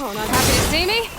Oh, not happy to see me?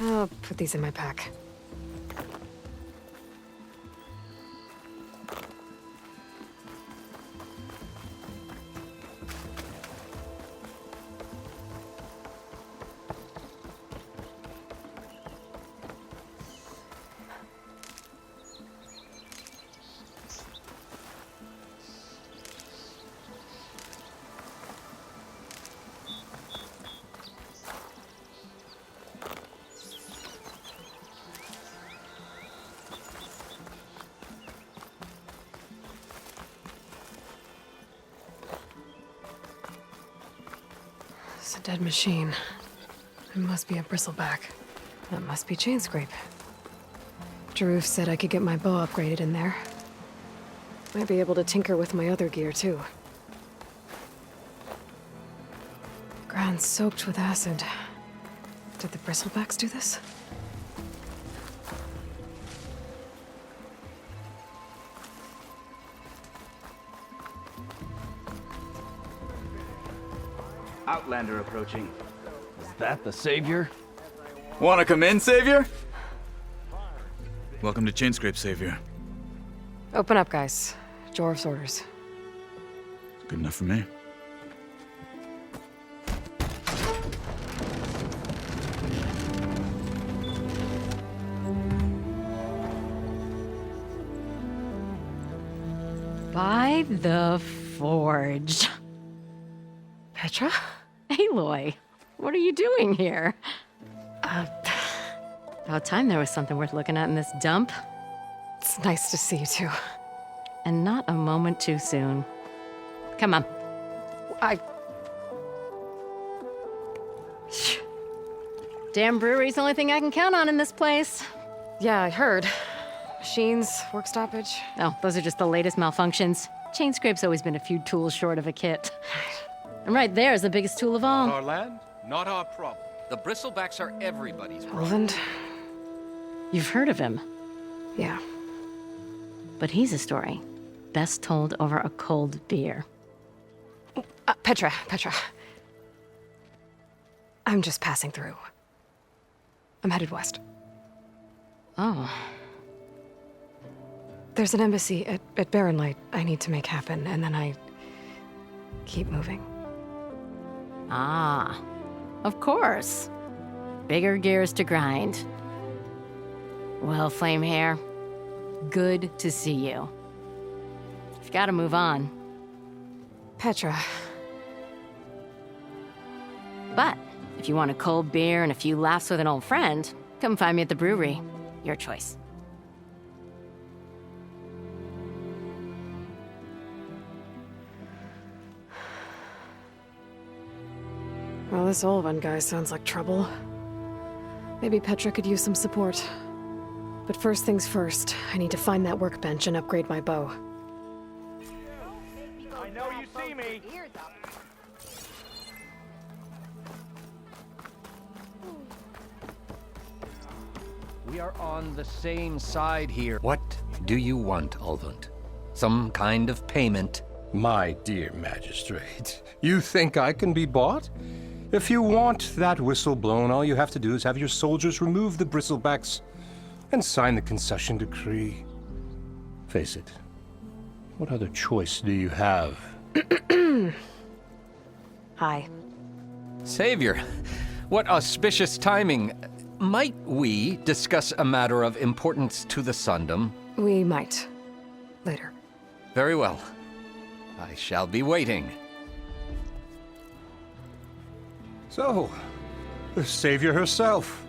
I'll put these in my pack. It's a dead machine. It must be a bristleback. That must be chain scrape. Jaruf said I could get my bow upgraded in there. Might be able to tinker with my other gear, too. Ground soaked with acid. Did the bristlebacks do this? Outlander approaching. Is that the Savior? Wanna come in, Savior? Welcome to Chainscrape, Savior. Open up, guys. Jorv's orders. Good enough for me. By the Forge. Petra? Aloy, what are you doing here? About time there was something worth looking at in this dump. It's nice to see you, too. And not a moment too soon. Come on. Damn brewery's the only thing I can count on in this place. Yeah, I heard. Machines, work stoppage. Oh, those are just the latest malfunctions. Chain scrape's always been a few tools short of a kit. And right there is the biggest tool of all. Our land, not our problem. The bristlebacks are everybody's problem. Roland? You've heard of him, Yeah. but he's a story best told over a cold beer. Petra. I'm just passing through. I'm headed west. Oh, There's an embassy at Barren Light I need to make happen, and then I keep moving. ah, of course. Bigger gears to grind. Well, Flamehair, good to see you. You've got to move on. Petra. But if you want a cold beer and a few laughs with an old friend, come find me at the brewery. Your choice. Well, this old one guy sounds like trouble. Maybe Petra could use some support. But first things first, I need to find that workbench and upgrade my bow. I know you see me. way! We are on the same side here. What do you want, Ulvund? Some kind of payment? My dear magistrate, you think I can be bought? If you want that whistle blown, all you have to do is have your soldiers remove the bristlebacks and sign the concession decree. Face it, what other choice do you have? Hi. Savior, what auspicious timing. Might we discuss a matter of importance to the Sundom? We might. Later. Very well. I shall be waiting. So, the savior herself,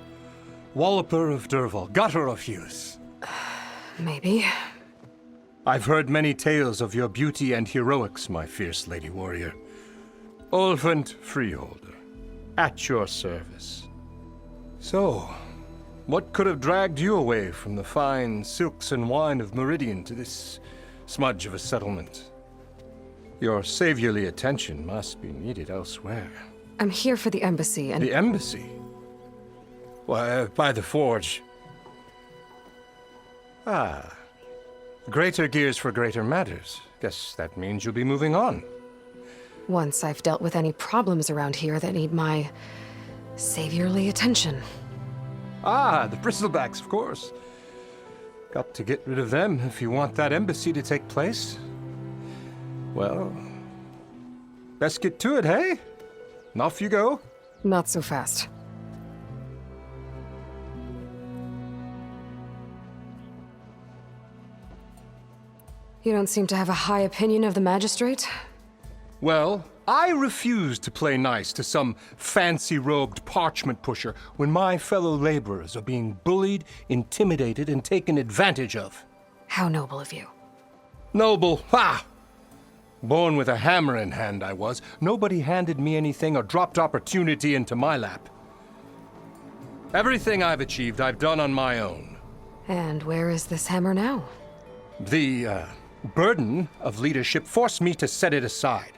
Walloper of Derval, Gutter of Hughes. Maybe. I've heard many tales of your beauty and heroics, my fierce lady warrior. Ulvund Freeholder, at your service. So, what could have dragged you away from the fine silks and wine of Meridian to this smudge of a settlement? Your saviorly attention must be needed elsewhere. I'm here for the embassy and... The embassy? Why, by the forge. Ah. Greater gears for greater matters. Guess that means you'll be moving on. Once I've dealt with any problems around here that need my saviorly attention. Ah, the bristlebacks, of course. Got to get rid of them if you want that embassy to take place. Well, best get to it, hey? And off you go. Not so fast. You don't seem to have a high opinion of the magistrate? Well, I refuse to play nice to some fancy-robed parchment pusher when my fellow laborers are being bullied, intimidated, and taken advantage of. How noble of you. Noble, ha! Born with a hammer in hand, I was. Nobody handed me anything or dropped opportunity into my lap. Everything I've achieved, I've done on my own. And where is this hammer now? The, burden of leadership forced me to set it aside.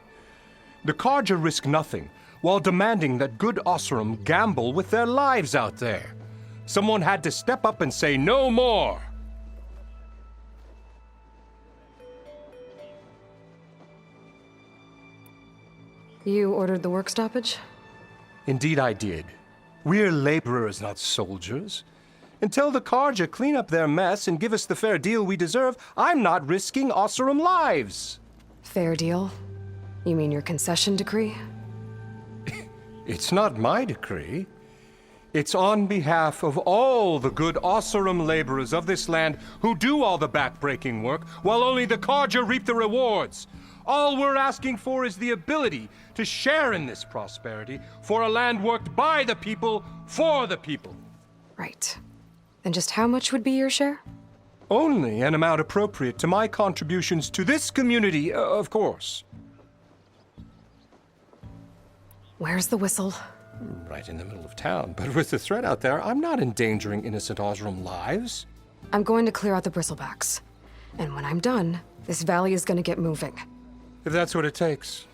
The Carja risk nothing, while demanding that good Osseram gamble with their lives out there. Someone had to step up and say no more. You ordered the work stoppage? Indeed I did. We're laborers, not soldiers. Until the Carja clean up their mess and give us the fair deal we deserve, I'm not risking Osseram lives. Fair deal? You mean your concession decree? It's not my decree. It's on behalf of all the good Osseram laborers of this land who do all the backbreaking work, while only the Carja reap the rewards. All we're asking for is the ability to share in this prosperity for a land worked by the people, for the people. Right. And just how much would be your share? Only an amount appropriate to my contributions to this community, of course. Where's the whistle? Right in the middle of town, but with the threat out there, I'm not endangering innocent Osram lives. I'm going to clear out the bristlebacks. And when I'm done, this valley is going to get moving. If that's what it takes.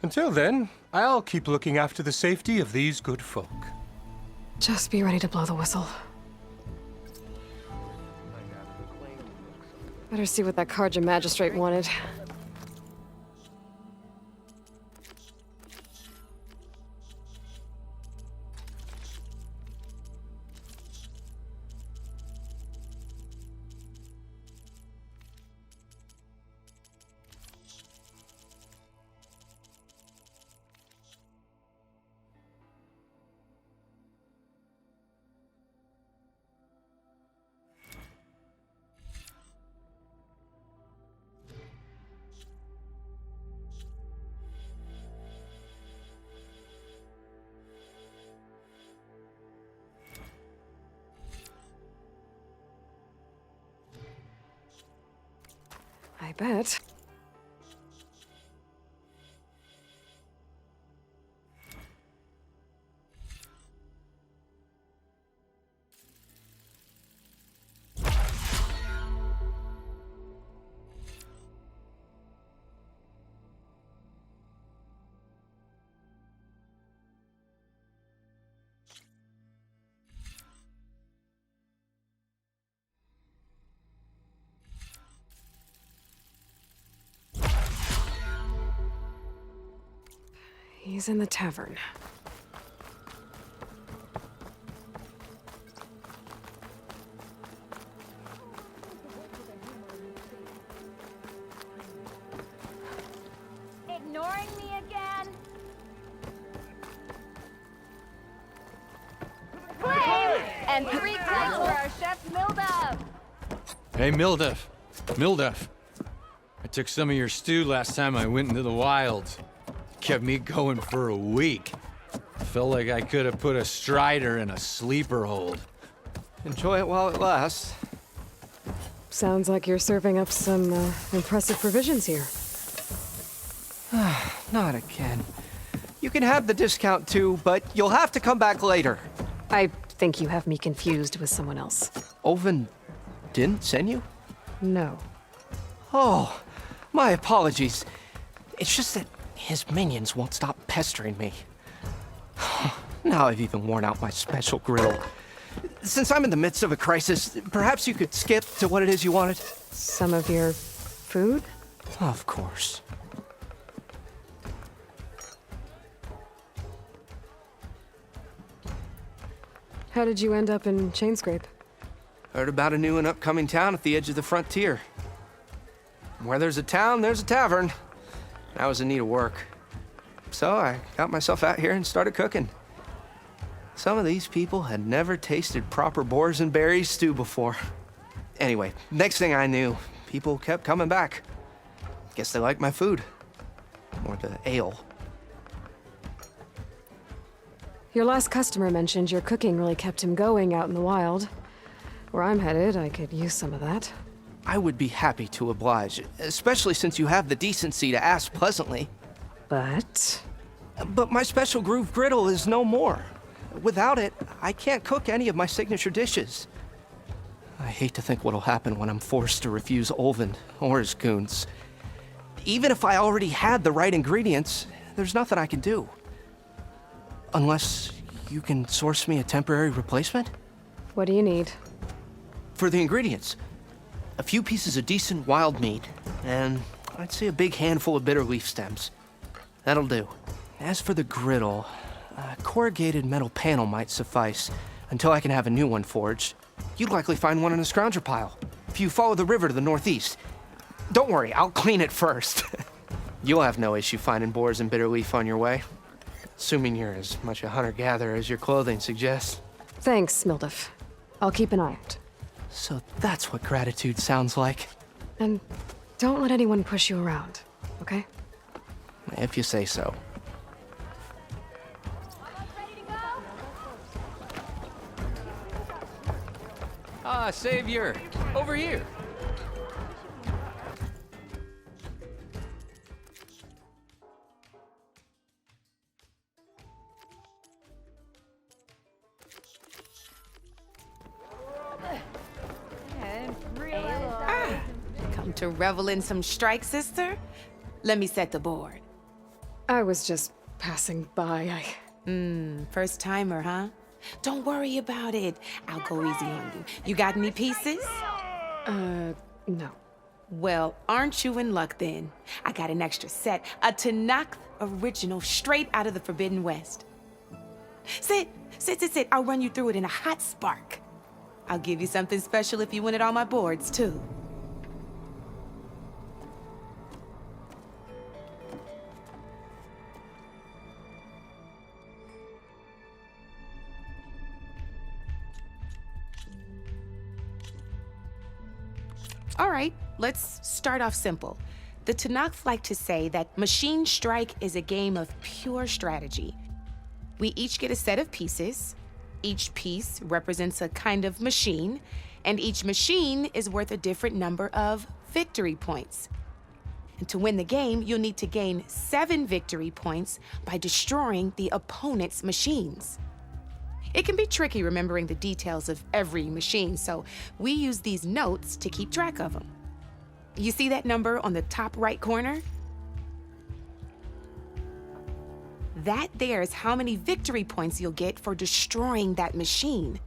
Until then, I'll keep looking after the safety of these good folk. Just be ready to blow the whistle. Better see what that Carja magistrate wanted. I bet. He's in the tavern. Ignoring me again? Flame! And 3 plates for our chef Mildev! Hey, Mildev. Mildev. I took some of your stew last time I went into the wilds. Kept me going for a week. Felt like I could have put a strider in a sleeper hold. Enjoy it while it lasts. Sounds like you're serving up some impressive provisions here. Not again. You can have the discount too, but you'll have to come back later. I think you have me confused with someone else. Oven didn't send you? No. Oh, my apologies. It's just that his minions won't stop pestering me. Now I've even worn out my special griddle. Since I'm in the midst of a crisis, perhaps you could skip to what it is you wanted? Some of your food? Of course. How did you end up in Chainscrape? Heard about a new and upcoming town at the edge of the frontier. Where there's a town, there's a tavern. I was in need of work. So I got myself out here and started cooking. Some of these people had never tasted proper boars and berries stew before. Anyway, next thing I knew, people kept coming back. Guess they liked my food. Or the ale. Your last customer mentioned your cooking really kept him going out in the wild. Where I'm headed, I could use some of that. I would be happy to oblige, especially since you have the decency to ask pleasantly. But But my special groove griddle is no more. Without it, I can't cook any of my signature dishes. I hate to think what'll happen when I'm forced to refuse Olvin or his goons. Even if I already had the right ingredients, there's nothing I can do. Unless you can source me a temporary replacement? what do you need? For the ingredients, a few pieces of decent wild meat, and I'd say a big handful of bitter leaf stems. That'll do. As for the griddle, a corrugated metal panel might suffice until I can have a new one forged. You'd likely find one in a scrounger pile, if you follow the river to the northeast. Don't worry, I'll clean it first. You'll have no issue finding boars and bitter leaf on your way. Assuming you're as much a hunter-gatherer as your clothing suggests. Thanks, Mildev. I'll keep an eye out. So that's what gratitude sounds like. And don't let anyone push you around, okay? If you say so. Ah, Savior! Over here! Come to revel in some strike, sister? Let me set the board. I was just passing by. First timer, huh? Don't worry about it. I'll go easy on you. You got any pieces? No. Well, aren't you in luck then? I got an extra set, a Tanakh original straight out of the Forbidden West. Sit. I'll run you through it in a hot spark. I'll give you something special if you win it on my boards, too. All right, let's start off simple. The Tanakh like to say that Machine Strike is a game of pure strategy. We each get a set of pieces. Each piece represents a kind of machine, and each machine is worth a different number of victory points. And to win the game, you'll need to gain 7 victory points by destroying the opponent's machines. It can be tricky remembering the details of every machine, so we use these notes to keep track of them. You see that number on the top right corner? That there is how many victory points you'll get for destroying that machine.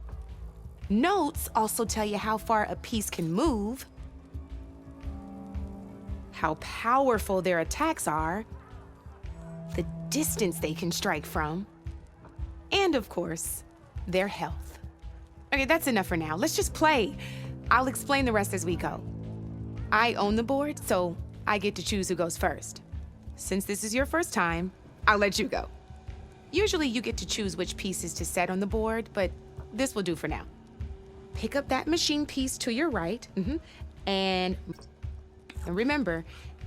Notes also tell you how far a piece can move, how powerful their attacks are, the distance they can strike from, and of course, their health. Okay, that's enough for now. Let's just play. I'll explain the rest as we go. I own the board, so I get to choose who goes first. Since this is your first time, I'll let you go. Usually you get to choose which pieces to set on the board, but this will do for now. Pick up that machine piece to your right, and remember,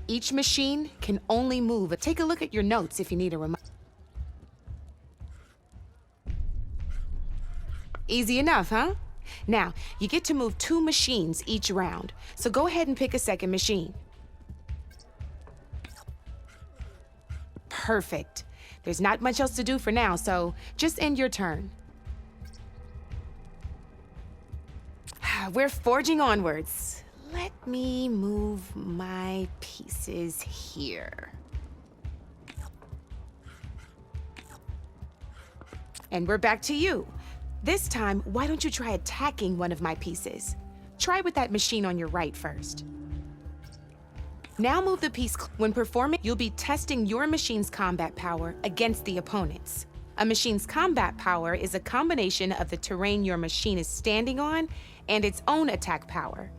each machine can only move. Take a look at your notes if you need a reminder. Easy enough, huh? Now, you get to move 2 machines each round, so go ahead and pick a second machine. Perfect. There's not much else to do for now, so just end your turn. We're forging onwards. Let me move my pieces here. And we're back to you. This time, why don't you try attacking one of my pieces? Try with that machine on your right first. Now move the piece. When performing, you'll be testing your machine's combat power against the opponent's. A machine's combat power is a combination of the terrain your machine is standing on and its own attack power.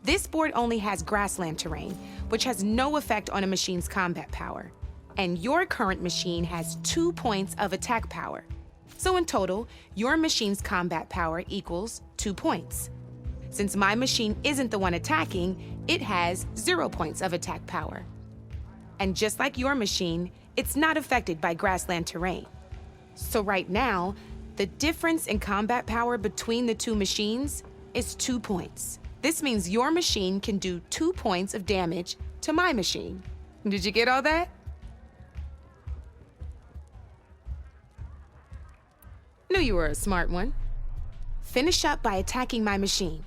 This board only has grassland terrain, which has no effect on a machine's combat power. And your current machine has 2 points of attack power. So in total, your machine's combat power equals 2 points. Since my machine isn't the one attacking, it has 0 points of attack power. And just like your machine, it's not affected by grassland terrain. So right now, the difference in combat power between the 2 machines is 2 points. This means your machine can do 2 points of damage to my machine. Did you get all that? Knew you were a smart one. Finish up by attacking my machine.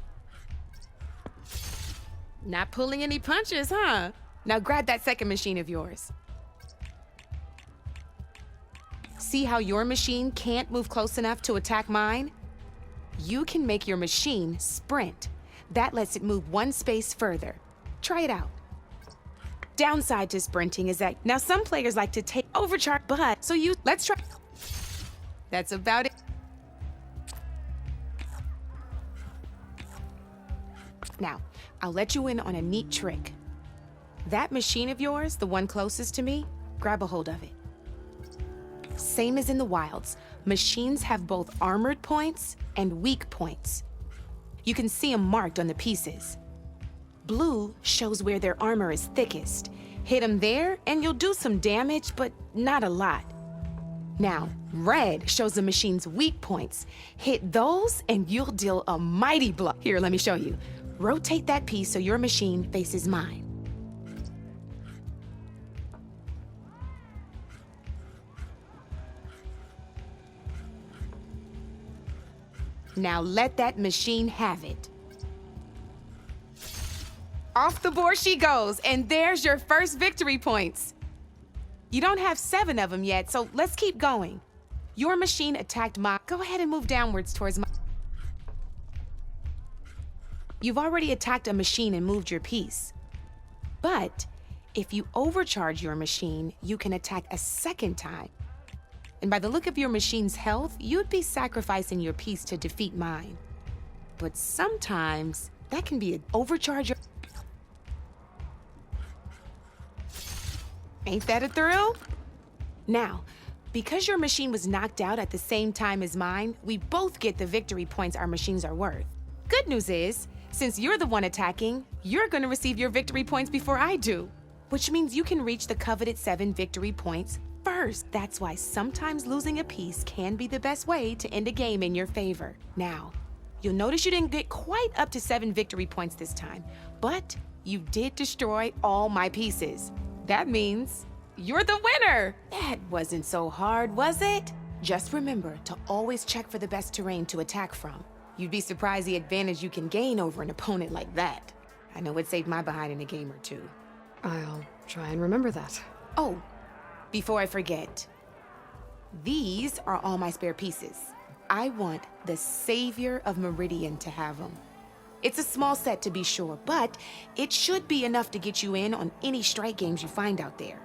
Not pulling any punches, huh? Now grab that second machine of yours. See how your machine can't move close enough to attack mine? You can make your machine sprint. That lets it move 1 space further. Try it out. Downside to sprinting is that now some players like to take overcharge, but let's try. That's about it. Now, I'll let you in on a neat trick. That machine of yours, the one closest to me, grab a hold of it. Same as in the wilds, machines have both armored points and weak points. You can see them marked on the pieces. Blue shows where their armor is thickest. Hit them there and you'll do some damage, but not a lot. Now, red shows the machine's weak points. Hit those and you'll deal a mighty blow. Here, let me show you. Rotate that piece so your machine faces mine. Now let that machine have it. Off the board she goes, and there's your first victory points. You don't have 7 of them yet, so let's keep going. Your machine attacked my... Go ahead and move downwards towards my... You've already attacked a machine and moved your piece. But if you overcharge your machine, you can attack a second time. And by the look of your machine's health, you'd be sacrificing your piece to defeat mine. But sometimes that can be an overcharge. Ain't that a thrill? Now, because your machine was knocked out at the same time as mine, we both get the victory points our machines are worth. Good news is, since you're the one attacking, you're gonna receive your victory points before I do, which means you can reach the coveted 7 victory points first. That's why sometimes losing a piece can be the best way to end a game in your favor. Now, you'll notice you didn't get quite up to 7 victory points this time, but you did destroy all my pieces. That means you're the winner! That wasn't so hard, was it? Just remember to always check for the best terrain to attack from. You'd be surprised the advantage you can gain over an opponent like that. I know it saved my behind in a game or two. I'll try and remember that. Oh, before I forget, these are all my spare pieces. I want the Savior of Meridian to have them. It's a small set to be sure, but it should be enough to get you in on any strike games you find out there.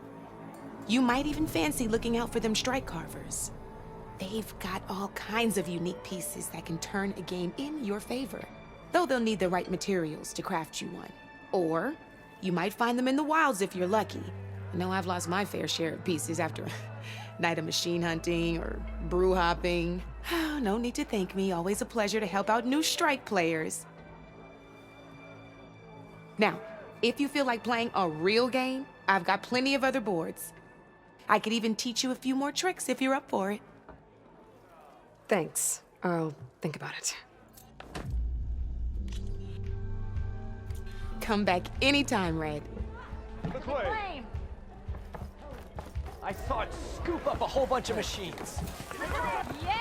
You might even fancy looking out for them strike carvers. They've got all kinds of unique pieces that can turn a game in your favor, though they'll need the right materials to craft you one. Or you might find them in the wilds if you're lucky. I know I've lost my fair share of pieces after a night of machine hunting or brew hopping. No need to thank me. Always a pleasure to help out new strike players. Now, if you feel like playing a real game, I've got plenty of other boards. I could even teach you a few more tricks if you're up for it. Thanks. I'll think about it. Come back anytime, Red. Flame! I saw it scoop up a whole bunch of machines. Yeah!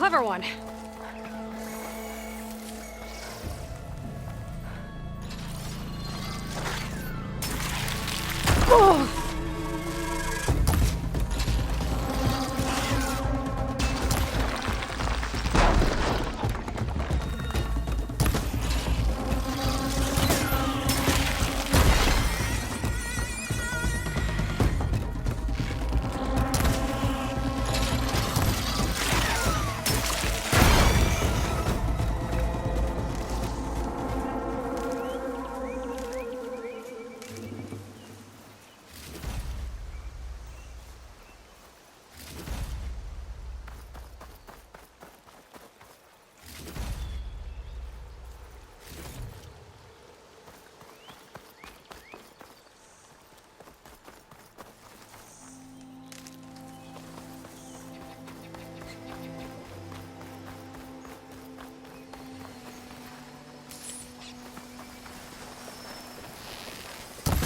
Clever one. Oh!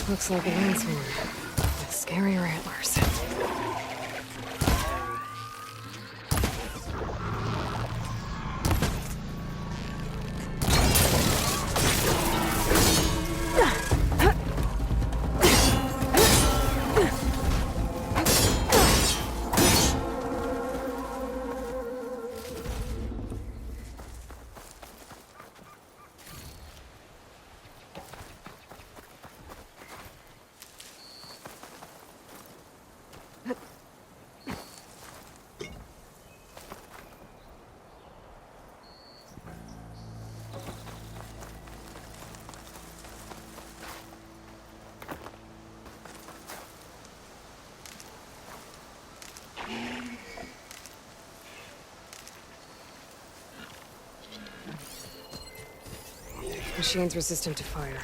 Looks like a lance horn with scarier antlers. Machine's resistant to fire.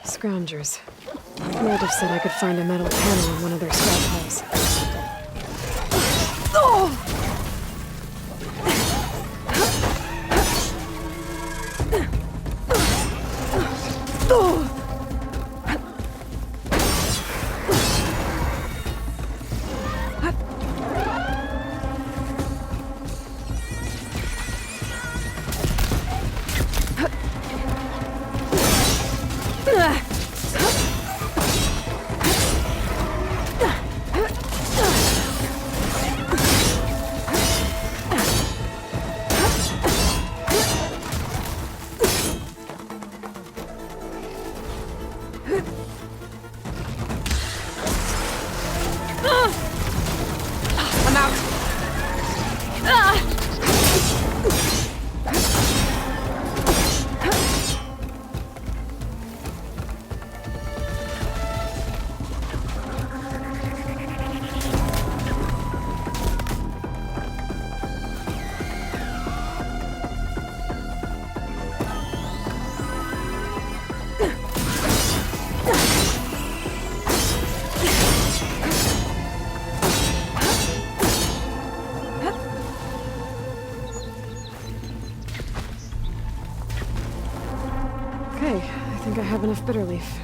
Scroungers. Motive said I could find a metal panel in one of their scrap piles. I'm out. Okay, I think I have enough bitter leaf.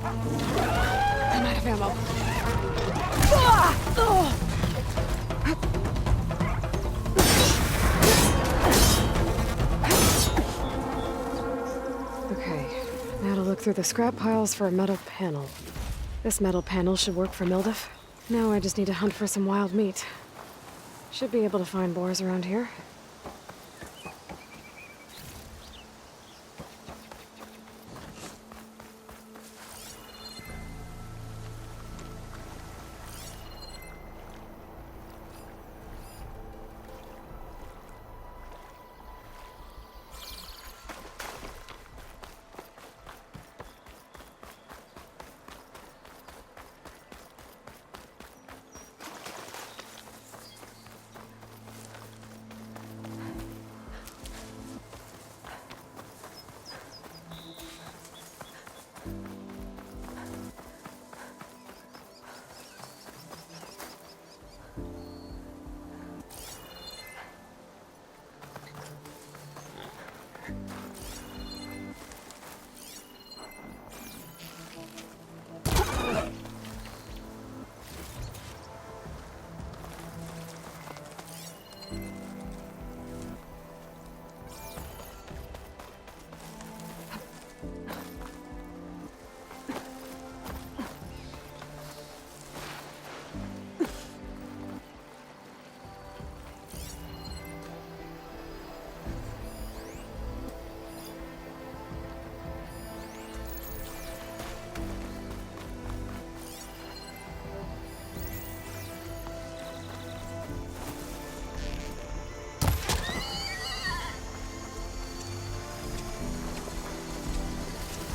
I'm out of ammo. Okay, now to look through the scrap piles for a metal panel. This metal panel should work for Mildef. Now I just need to hunt for some wild meat. Should be able to find boars around here.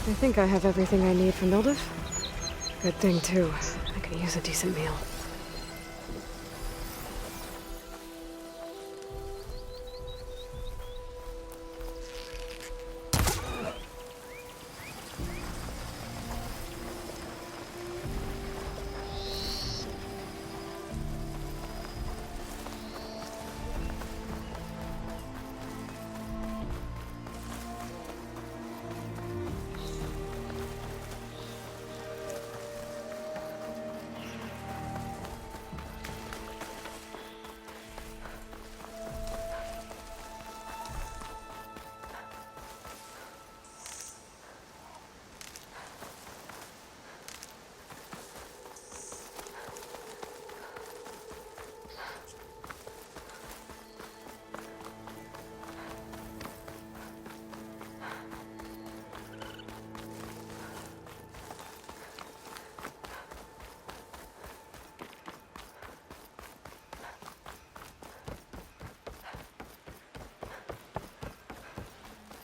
I think I have everything I need for Mildef. Good thing, too. I could use a decent meal.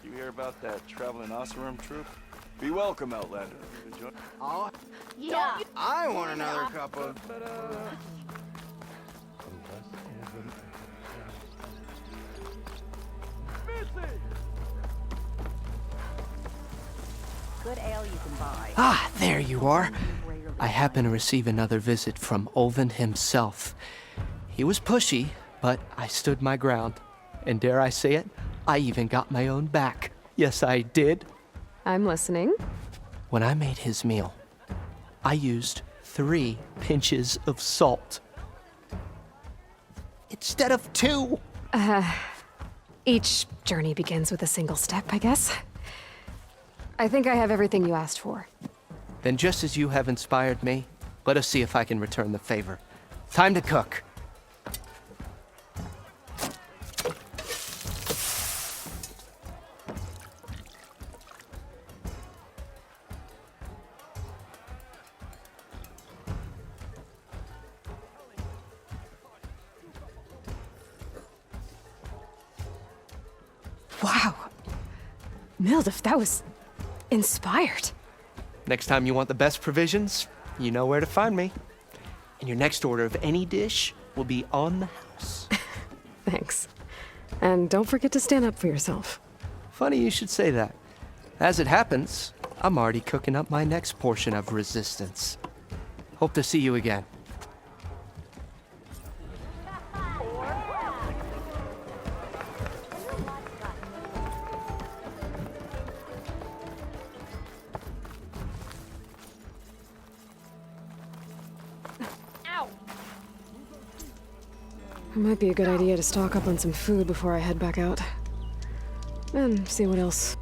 You hear about that traveling Oseram troop? Be welcome, Outlander. Oh, Yeah. I want another cup of. good ale you can buy. Ah, there you are. I happen to receive another visit from Olvin himself. He was pushy, but I stood my ground. And dare I say it, I even got my own back. Yes, I did. I'm listening. When I made his meal, I used 3 pinches of salt. Instead of 2. Each journey begins with a single step, I guess. I think I have everything you asked for. Then just as you have inspired me, let us see if I can return the favor. Time to cook. Wow. Mildef, that was inspired. Next time you want the best provisions, you know where to find me. And your next order of any dish will be on the house. Thanks. And don't forget to stand up for yourself. Funny you should say that. As it happens, I'm already cooking up my next portion of resistance. Hope to see you again. It might be a good idea to stock up on some food before I head back out. And see what else